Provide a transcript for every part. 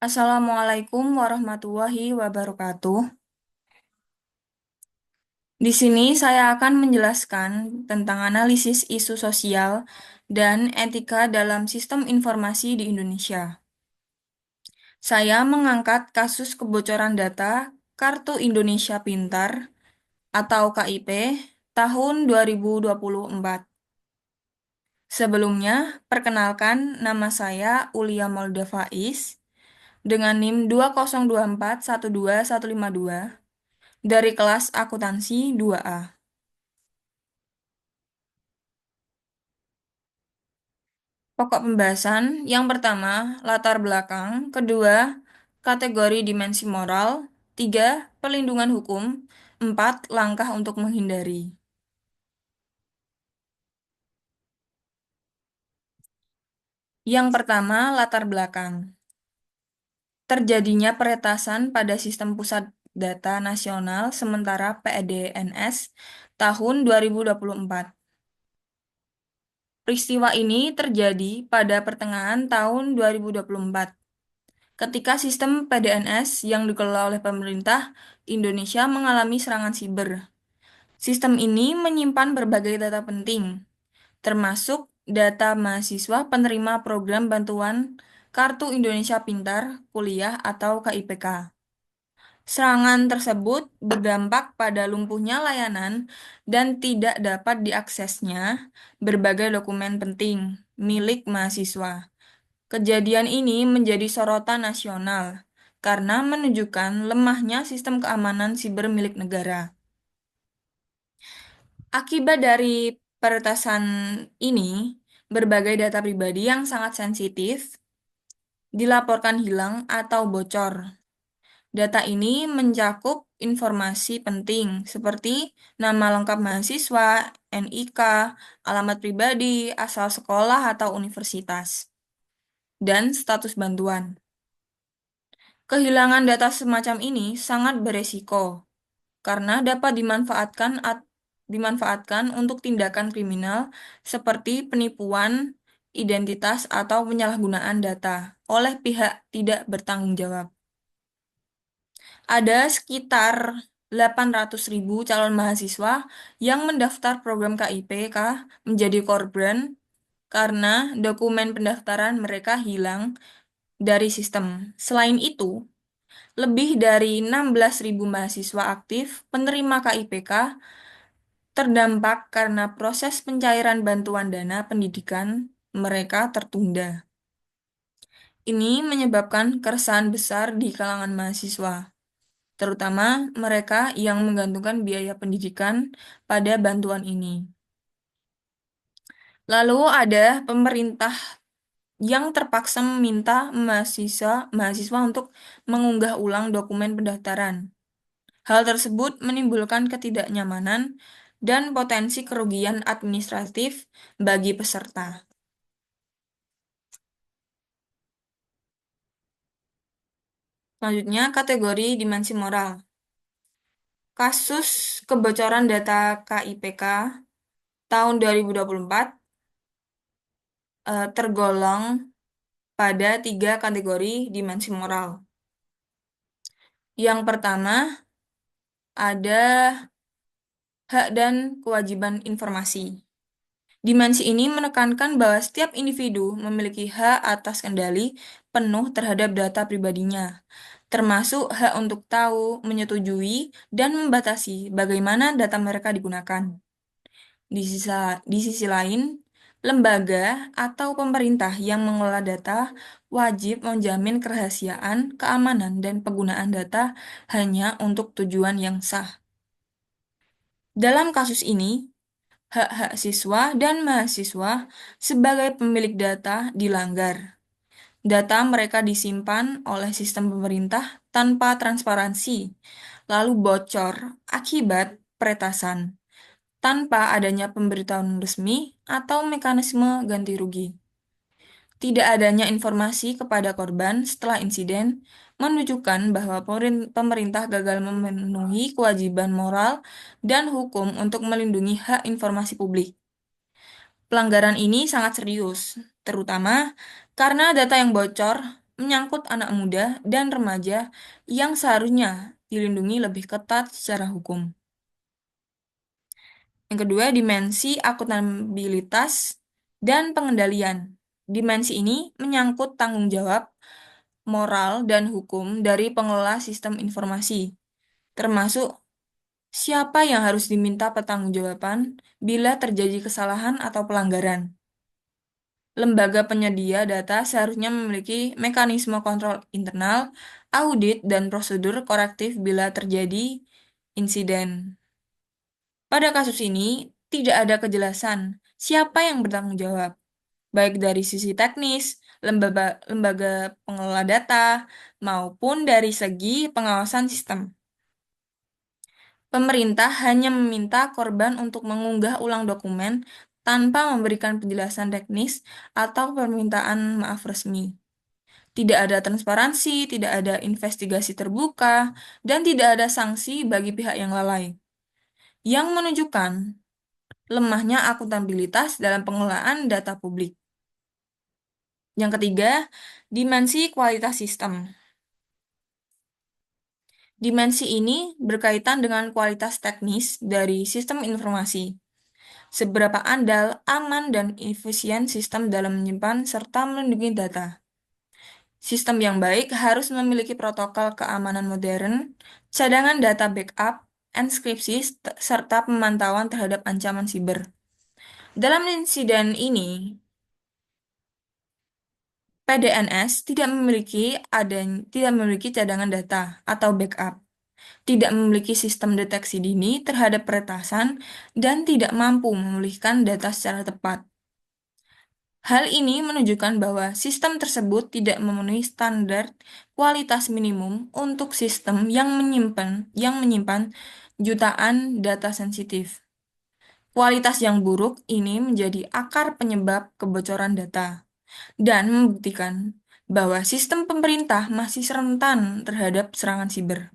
Assalamualaikum warahmatullahi wabarakatuh. Di sini saya akan menjelaskan tentang analisis isu sosial dan etika dalam sistem informasi di Indonesia. Saya mengangkat kasus kebocoran data Kartu Indonesia Pintar atau KIP tahun 2024. Sebelumnya, perkenalkan nama saya Ulia Molda Faiz dengan NIM 202412152 dari kelas akuntansi 2A. Pokok pembahasan yang pertama, latar belakang, kedua, kategori dimensi moral, tiga, perlindungan hukum, empat, langkah untuk menghindari. Yang pertama, latar belakang. Terjadinya peretasan pada Sistem Pusat Data Nasional sementara PDNS tahun 2024. Peristiwa ini terjadi pada pertengahan tahun 2024, ketika sistem PDNS yang dikelola oleh pemerintah Indonesia mengalami serangan siber. Sistem ini menyimpan berbagai data penting, termasuk data mahasiswa penerima program bantuan Kartu Indonesia Pintar Kuliah atau KIPK. Serangan tersebut berdampak pada lumpuhnya layanan dan tidak dapat diaksesnya berbagai dokumen penting milik mahasiswa. Kejadian ini menjadi sorotan nasional karena menunjukkan lemahnya sistem keamanan siber milik negara. Akibat dari peretasan ini, berbagai data pribadi yang sangat sensitif dilaporkan hilang atau bocor. Data ini mencakup informasi penting seperti nama lengkap mahasiswa, NIK, alamat pribadi, asal sekolah atau universitas, dan status bantuan. Kehilangan data semacam ini sangat beresiko karena dapat dimanfaatkan untuk tindakan kriminal seperti penipuan identitas atau penyalahgunaan data oleh pihak tidak bertanggung jawab. Ada sekitar 800.000 calon mahasiswa yang mendaftar program KIPK menjadi korban karena dokumen pendaftaran mereka hilang dari sistem. Selain itu, lebih dari 16.000 mahasiswa aktif penerima KIPK terdampak karena proses pencairan bantuan dana pendidikan mereka tertunda. Ini menyebabkan keresahan besar di kalangan mahasiswa, terutama mereka yang menggantungkan biaya pendidikan pada bantuan ini. Lalu ada pemerintah yang terpaksa meminta mahasiswa untuk mengunggah ulang dokumen pendaftaran. Hal tersebut menimbulkan ketidaknyamanan dan potensi kerugian administratif bagi peserta. Selanjutnya, kategori dimensi moral. Kasus kebocoran data KIPK tahun 2024 tergolong pada tiga kategori dimensi moral. Yang pertama, ada hak dan kewajiban informasi. Dimensi ini menekankan bahwa setiap individu memiliki hak atas kendali penuh terhadap data pribadinya, termasuk hak untuk tahu, menyetujui, dan membatasi bagaimana data mereka digunakan. Di sisi lain, lembaga atau pemerintah yang mengelola data wajib menjamin kerahasiaan, keamanan, dan penggunaan data hanya untuk tujuan yang sah. Dalam kasus ini, hak-hak siswa dan mahasiswa sebagai pemilik data dilanggar. Data mereka disimpan oleh sistem pemerintah tanpa transparansi, lalu bocor akibat peretasan, tanpa adanya pemberitahuan resmi atau mekanisme ganti rugi. Tidak adanya informasi kepada korban setelah insiden menunjukkan bahwa pemerintah gagal memenuhi kewajiban moral dan hukum untuk melindungi hak informasi publik. Pelanggaran ini sangat serius, terutama karena data yang bocor menyangkut anak muda dan remaja yang seharusnya dilindungi lebih ketat secara hukum. Yang kedua, dimensi akuntabilitas dan pengendalian. Dimensi ini menyangkut tanggung jawab moral dan hukum dari pengelola sistem informasi, termasuk siapa yang harus diminta pertanggungjawaban bila terjadi kesalahan atau pelanggaran. Lembaga penyedia data seharusnya memiliki mekanisme kontrol internal, audit, dan prosedur korektif bila terjadi insiden. Pada kasus ini, tidak ada kejelasan siapa yang bertanggung jawab, baik dari sisi teknis, lembaga pengelola data, maupun dari segi pengawasan sistem. Pemerintah hanya meminta korban untuk mengunggah ulang dokumen tanpa memberikan penjelasan teknis atau permintaan maaf resmi. Tidak ada transparansi, tidak ada investigasi terbuka, dan tidak ada sanksi bagi pihak yang lalai, yang menunjukkan lemahnya akuntabilitas dalam pengelolaan data publik. Yang ketiga, dimensi kualitas sistem. Dimensi ini berkaitan dengan kualitas teknis dari sistem informasi. Seberapa andal, aman, dan efisien sistem dalam menyimpan serta melindungi data. Sistem yang baik harus memiliki protokol keamanan modern, cadangan data backup, enskripsi, serta pemantauan terhadap ancaman siber. Dalam insiden ini, PDNS tidak memiliki cadangan data atau backup, tidak memiliki sistem deteksi dini terhadap peretasan, dan tidak mampu memulihkan data secara tepat. Hal ini menunjukkan bahwa sistem tersebut tidak memenuhi standar kualitas minimum untuk sistem yang menyimpan jutaan data sensitif. Kualitas yang buruk ini menjadi akar penyebab kebocoran data dan membuktikan bahwa sistem pemerintah masih rentan terhadap serangan siber.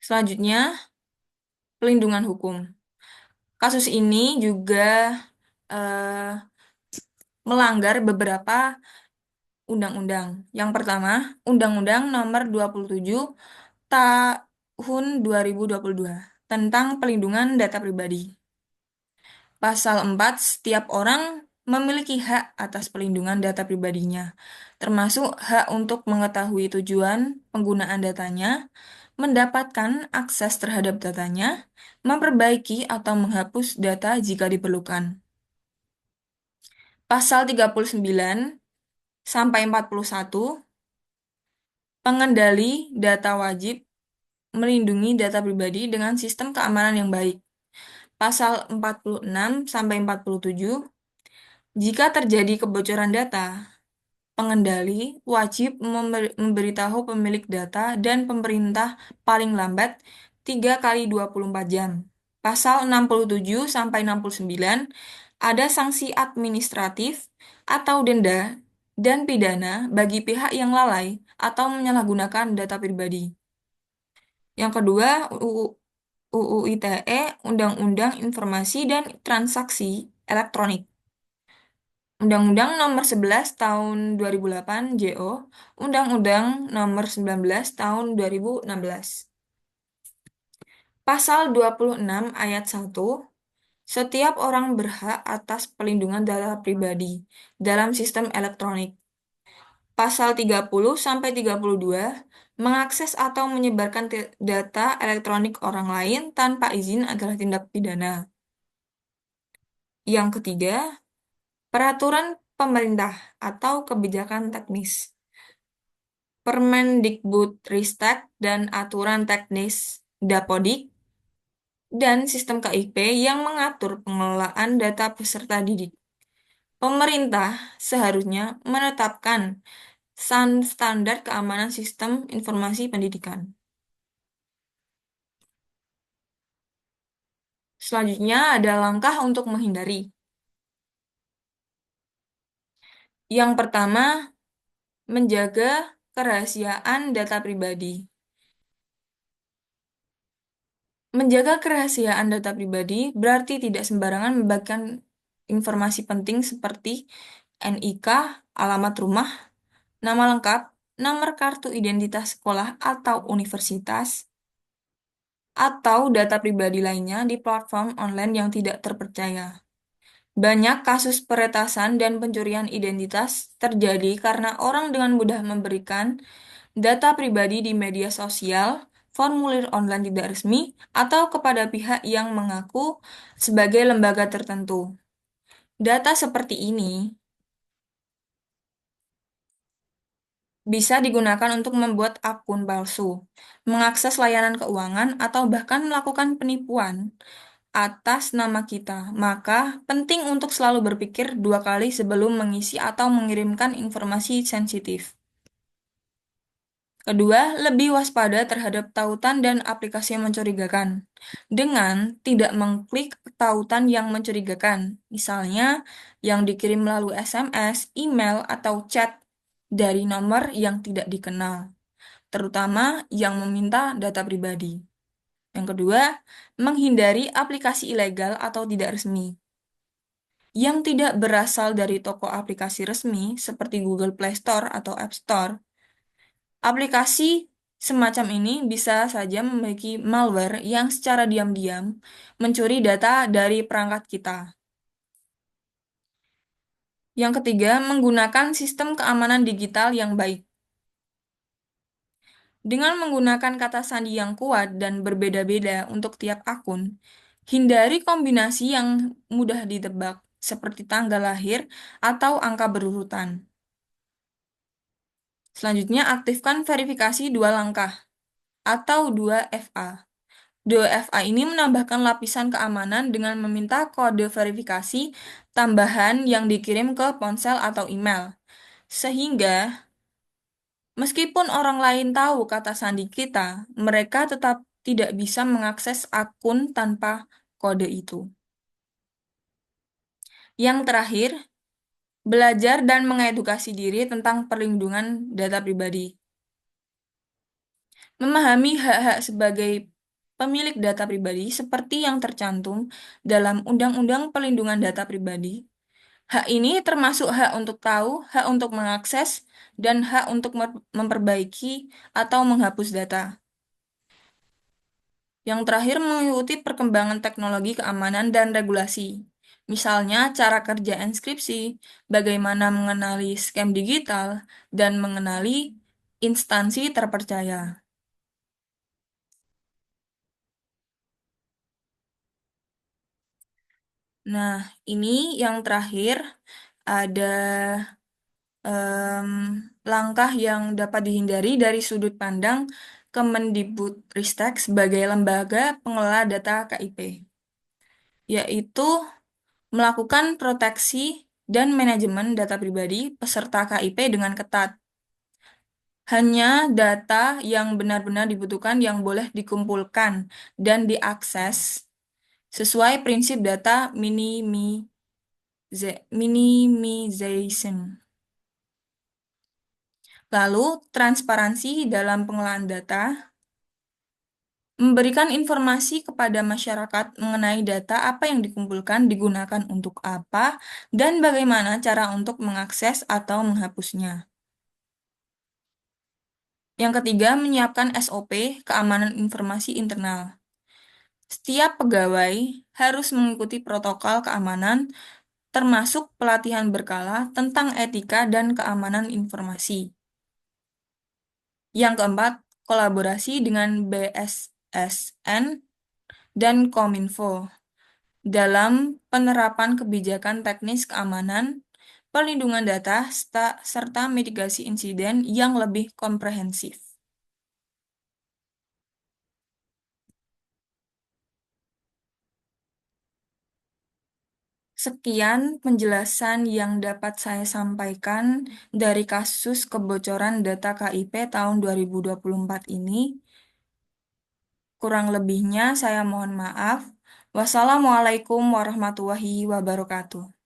Selanjutnya, pelindungan hukum. Kasus ini juga eh, melanggar beberapa undang-undang. Yang pertama, Undang-Undang Nomor 27 Tahun 2022 tentang Pelindungan Data Pribadi. Pasal 4, setiap orang memiliki hak atas pelindungan data pribadinya, termasuk hak untuk mengetahui tujuan penggunaan datanya, mendapatkan akses terhadap datanya, memperbaiki atau menghapus data jika diperlukan. Pasal 39 sampai 41, pengendali data wajib melindungi data pribadi dengan sistem keamanan yang baik. Pasal 46 sampai 47, jika terjadi kebocoran data, pengendali wajib memberitahu pemilik data dan pemerintah paling lambat 3 kali 24 jam. Pasal 67 sampai 69 ada sanksi administratif atau denda dan pidana bagi pihak yang lalai atau menyalahgunakan data pribadi. Yang kedua, UU ITE, Undang-Undang Informasi dan Transaksi Elektronik. Undang-Undang Nomor 11 Tahun 2008 JO, Undang-Undang Nomor 19 Tahun 2016. Pasal 26 ayat 1, setiap orang berhak atas pelindungan data pribadi dalam sistem elektronik. Pasal 30 sampai 32, mengakses atau menyebarkan data elektronik orang lain tanpa izin adalah tindak pidana. Yang ketiga, peraturan pemerintah atau kebijakan teknis. Permendikbudristek dan aturan teknis Dapodik dan sistem KIP yang mengatur pengelolaan data peserta didik. Pemerintah seharusnya menetapkan standar keamanan sistem informasi pendidikan. Selanjutnya ada langkah untuk menghindari. Yang pertama, menjaga kerahasiaan data pribadi. Menjaga kerahasiaan data pribadi berarti tidak sembarangan membagikan informasi penting seperti NIK, alamat rumah, nama lengkap, nomor kartu identitas sekolah atau universitas, atau data pribadi lainnya di platform online yang tidak terpercaya. Banyak kasus peretasan dan pencurian identitas terjadi karena orang dengan mudah memberikan data pribadi di media sosial, formulir online tidak resmi, atau kepada pihak yang mengaku sebagai lembaga tertentu. Data seperti ini bisa digunakan untuk membuat akun palsu, mengakses layanan keuangan, atau bahkan melakukan penipuan atas nama kita. Maka, penting untuk selalu berpikir dua kali sebelum mengisi atau mengirimkan informasi sensitif. Kedua, lebih waspada terhadap tautan dan aplikasi yang mencurigakan. Dengan tidak mengklik tautan yang mencurigakan, misalnya yang dikirim melalui SMS, email, atau chat dari nomor yang tidak dikenal, terutama yang meminta data pribadi. Yang kedua, menghindari aplikasi ilegal atau tidak resmi yang tidak berasal dari toko aplikasi resmi seperti Google Play Store atau App Store. Aplikasi semacam ini bisa saja memiliki malware yang secara diam-diam mencuri data dari perangkat kita. Yang ketiga, menggunakan sistem keamanan digital yang baik. Dengan menggunakan kata sandi yang kuat dan berbeda-beda untuk tiap akun, hindari kombinasi yang mudah ditebak, seperti tanggal lahir atau angka berurutan. Selanjutnya, aktifkan verifikasi dua langkah atau 2FA. 2FA ini menambahkan lapisan keamanan dengan meminta kode verifikasi tambahan yang dikirim ke ponsel atau email. Sehingga, meskipun orang lain tahu kata sandi kita, mereka tetap tidak bisa mengakses akun tanpa kode itu. Yang terakhir, belajar dan mengedukasi diri tentang perlindungan data pribadi. Memahami hak-hak sebagai pemilik data pribadi seperti yang tercantum dalam Undang-Undang Perlindungan Data Pribadi. Hak ini termasuk hak untuk tahu, hak untuk mengakses, dan hak untuk memperbaiki atau menghapus data. Yang terakhir, mengikuti perkembangan teknologi keamanan dan regulasi. Misalnya, cara kerja enskripsi, bagaimana mengenali scam digital, dan mengenali instansi terpercaya. Nah, ini yang terakhir ada em, langkah yang dapat dihindari dari sudut pandang Kemendikbudristek sebagai lembaga pengelola data KIP, yaitu melakukan proteksi dan manajemen data pribadi peserta KIP dengan ketat. Hanya data yang benar-benar dibutuhkan yang boleh dikumpulkan dan diakses sesuai prinsip data minimization. Lalu, transparansi dalam pengelolaan data, memberikan informasi kepada masyarakat mengenai data apa yang dikumpulkan, digunakan untuk apa, dan bagaimana cara untuk mengakses atau menghapusnya. Yang ketiga, menyiapkan SOP, keamanan informasi internal. Setiap pegawai harus mengikuti protokol keamanan, termasuk pelatihan berkala tentang etika dan keamanan informasi. Yang keempat, kolaborasi dengan BSSN dan Kominfo dalam penerapan kebijakan teknis keamanan, perlindungan data, serta mitigasi insiden yang lebih komprehensif. Sekian penjelasan yang dapat saya sampaikan dari kasus kebocoran data KIP tahun 2024 ini. Kurang lebihnya saya mohon maaf. Wassalamualaikum warahmatullahi wabarakatuh.